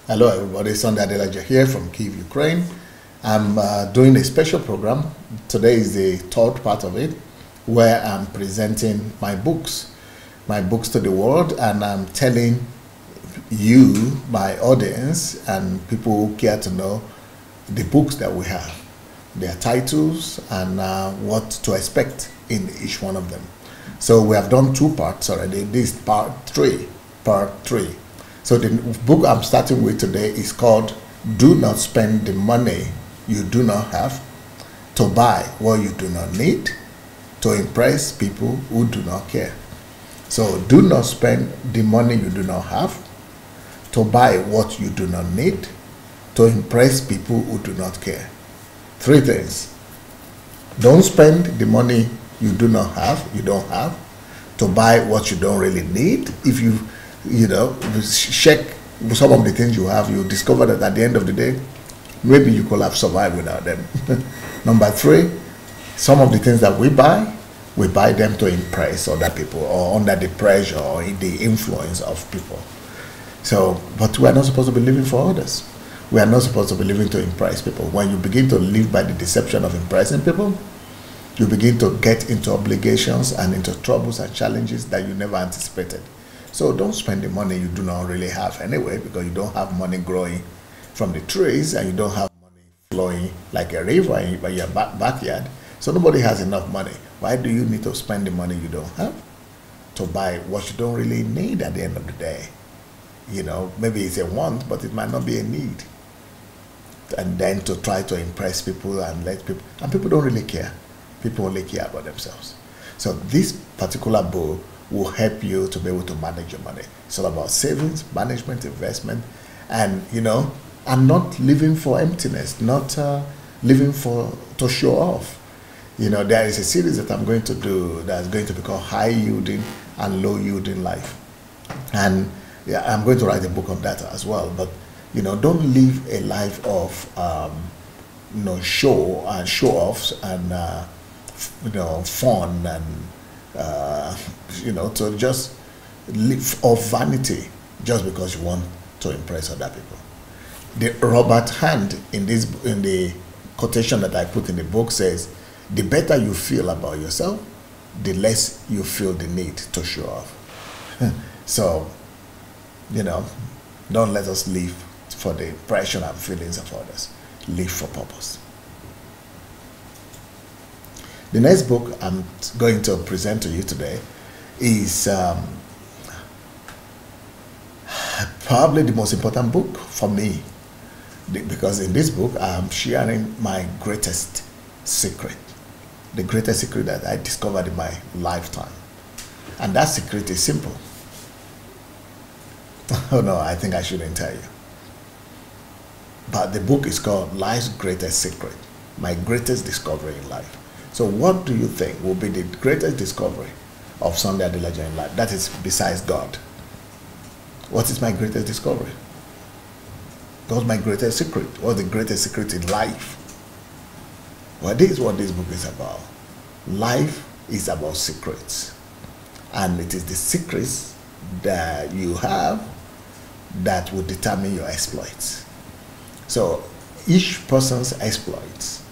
Hello everybody, Sunday Adelaja here from Kyiv, Ukraine. I'm doing a special program. Today is the third part of it, where I'm presenting my books to the world, and I'm telling you, my audience, and people who care to know the books that we have, their titles, and what to expect in each one of them. So we have done two parts already. This is part three. So the book I'm starting with today is called Do Not Spend the Money You Do Not Have to Buy What You Do Not Need to Impress People Who Do Not Care. So do not spend the money you do not have to buy what you do not need to impress people who do not care. Three things. Don't spend the money you don't have to buy what you don't really need. If you check some of the things you have, you discover that at the end of the day, maybe you could have survived without them. Number three, some of the things that we buy them to impress other people or under the pressure or in the influence of people. So, but we are not supposed to be living for others. We are not supposed to be living to impress people. When you begin to live by the deception of impressing people, you begin to get into obligations and into troubles and challenges that you never anticipated. So don't spend the money you do not really have anyway, because you don't have money growing from the trees and you don't have money flowing like a river in your backyard. So nobody has enough money. Why do you need to spend the money you don't have to buy what you don't really need at the end of the day? Maybe it's a want, but it might not be a need. And then to try to impress people and people don't really care. People only care about themselves. So this particular book will help you to be able to manage your money. It's all about savings, management, investment, and and not living for emptiness, not living to show off. There is a series that I'm going to do that's going to be called High Yielding and Low Yielding Life, and I'm going to write a book on that as well. But don't live a life of show offs and fun and to just live off vanity just because you want to impress other people. The Robert Hand in the quotation that I put in the book says, the better you feel about yourself, the less you feel the need to show off. So, don't let us live for the impression and feelings of others. Live for purpose. The next book I'm going to present to you today is probably the most important book for me, because in this book I'm sharing my greatest secret, the greatest secret that I discovered in my lifetime. And that secret is simple. Oh no, I think I shouldn't tell you. But the book is called Life's Greatest Secret, my greatest discovery in life. So what do you think will be the greatest discovery of Sunday Adelaja in life? That is besides God. What is my greatest discovery? What's my greatest secret? What's the greatest secret in life? Well, this is what this book is about. Life is about secrets. And it is the secrets that you have that will determine your exploits. So each person's exploits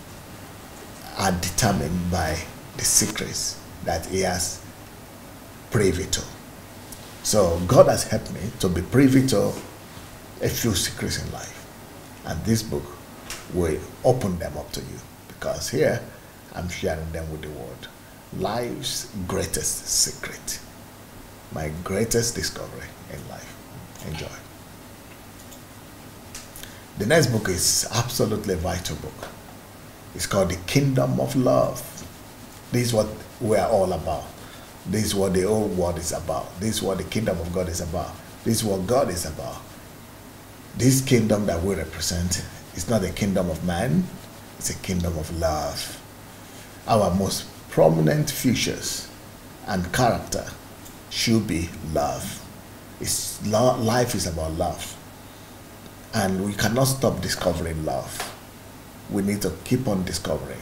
are determined by the secrets that he has privy to. So God has helped me to be privy to a few secrets in life. And this book will open them up to you, because here I'm sharing them with the world. Life's greatest secret. My greatest discovery in life. Enjoy. The next book is absolutely a vital book. It's called The Kingdom of Love. This is what we are all about. This is what the whole world is about. This is what the kingdom of God is about. This is what God is about. This kingdom that we represent is not a kingdom of man. It's a kingdom of love. Our most prominent features and character should be love. Life is about love. And we cannot stop discovering love. We need to keep on discovering,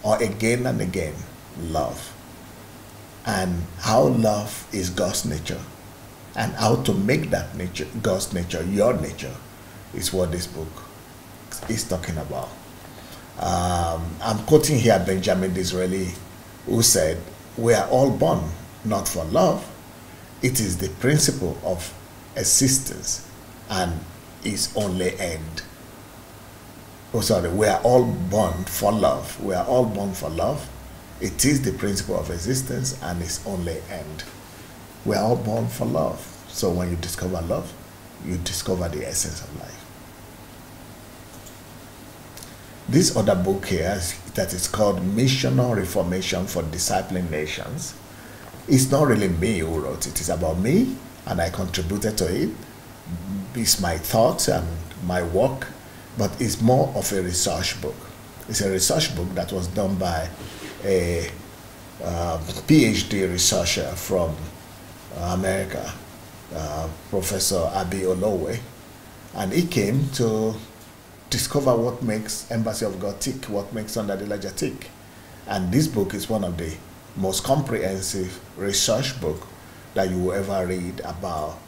or again and again, love. And how love is God's nature, and how to make that nature, God's nature, your nature, is what this book is talking about. I'm quoting here Benjamin Disraeli, who said, "We are all born not for love. It is the principle of existence and its only end." Oh, sorry, we are all born for love. We are all born for love. It is the principle of existence and its only end. We are all born for love. So when you discover love, you discover the essence of life. This other book here that is called Missional Reformation for Discipling Nations. It's not really me who wrote it. It's about me, and I contributed to it. It's my thoughts and my work, but it's more of a research book. It's a research book that was done by a PhD researcher from America, Professor Abi Olowe, and he came to discover what makes Embassy of God tick, what makes Adelaja tick. And this book is one of the most comprehensive research book that you will ever read about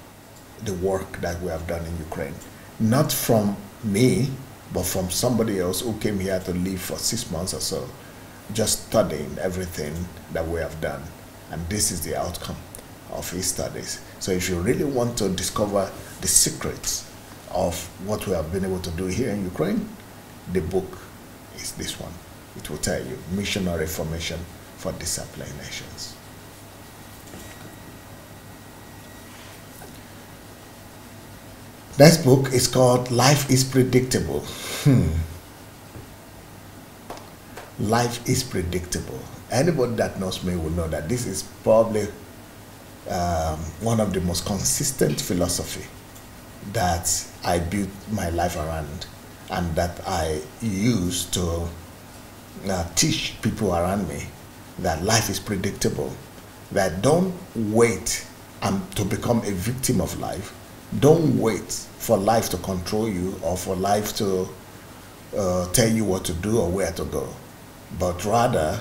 the work that we have done in Ukraine. Not from me, but from somebody else who came here to live for 6 months or so, just studying everything that we have done. And this is the outcome of his studies. So if you really want to discover the secrets of what we have been able to do here in Ukraine, the book is this one. It will tell you, Missional Reformation for Discipling Nations. Next book is called Life is Predictable. Life is predictable. Anybody that knows me will know that this is probably one of the most consistent philosophy that I built my life around and that I use to teach people around me that life is predictable, that don't wait to become a victim of life. Don't wait for life to control you or for life to tell you what to do or where to go, but rather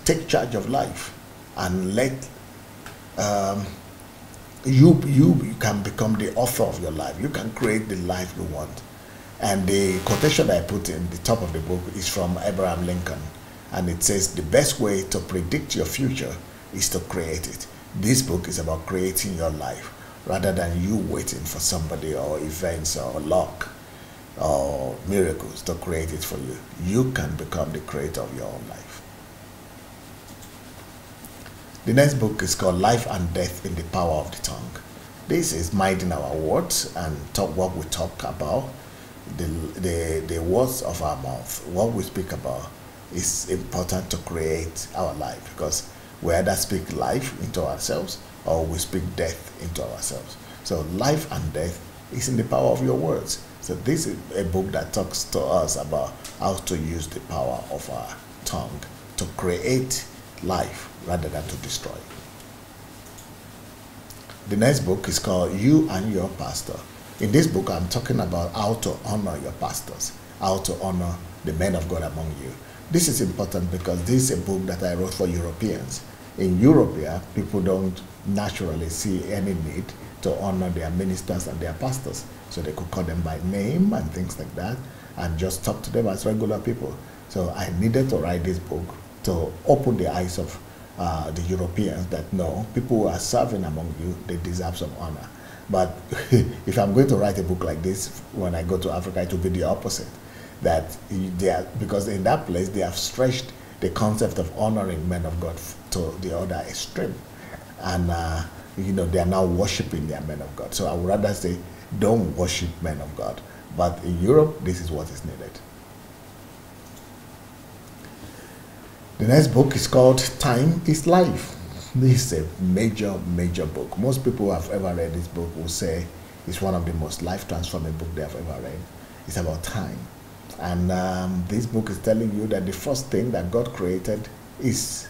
take charge of life and let you can become the author of your life. You can create the life you want. And the quotation I put in the top of the book is from Abraham Lincoln, and it says, "The best way to predict your future is to create it." This book is about creating your life rather than you waiting for somebody or events or luck or miracles to create it for you. You can become the creator of your own life. The next book is called Life and Death in the Power of the Tongue. This is minding our words and what we talk about, the words of our mouth. What we speak about is important to create our life, because we either speak life into ourselves or we speak death into ourselves. So life and death is in the power of your words. So this is a book that talks to us about how to use the power of our tongue to create life rather than to destroy. The next book is called You and Your Pastor. In this book, I'm talking about how to honor your pastors, how to honor the men of God among you. This is important because this is a book that I wrote for Europeans. In Europe, people don't naturally see any need to honor their ministers and their pastors. So they could call them by name and things like that and just talk to them as regular people. So I needed to write this book to open the eyes of the Europeans that no, people who are serving among you, they deserve some honor. But if I'm going to write a book like this, when I go to Africa, it will be the opposite. That they are, because in that place, they have stretched the concept of honoring men of God to the other extreme. And, they are now worshiping their men of God. So I would rather say, don't worship men of God. But in Europe, this is what is needed. The next book is called Time is Life. This is a major, major book. Most people who have ever read this book will say it's one of the most life-transforming books they have ever read. It's about time. And this book is telling you that the first thing that God created is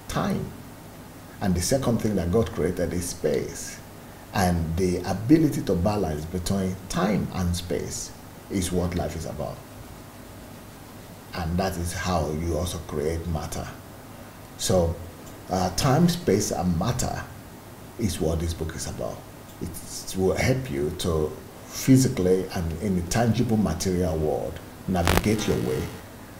time. And the second thing that God created is space. And the ability to balance between time and space is what life is about. And that is how you also create matter. So time, space, and matter is what this book is about. It will help you to physically and in the tangible material world navigate your way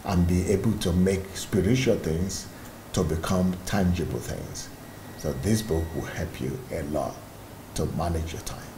and be able to make spiritual things to become tangible things. So this book will help you a lot to manage your time.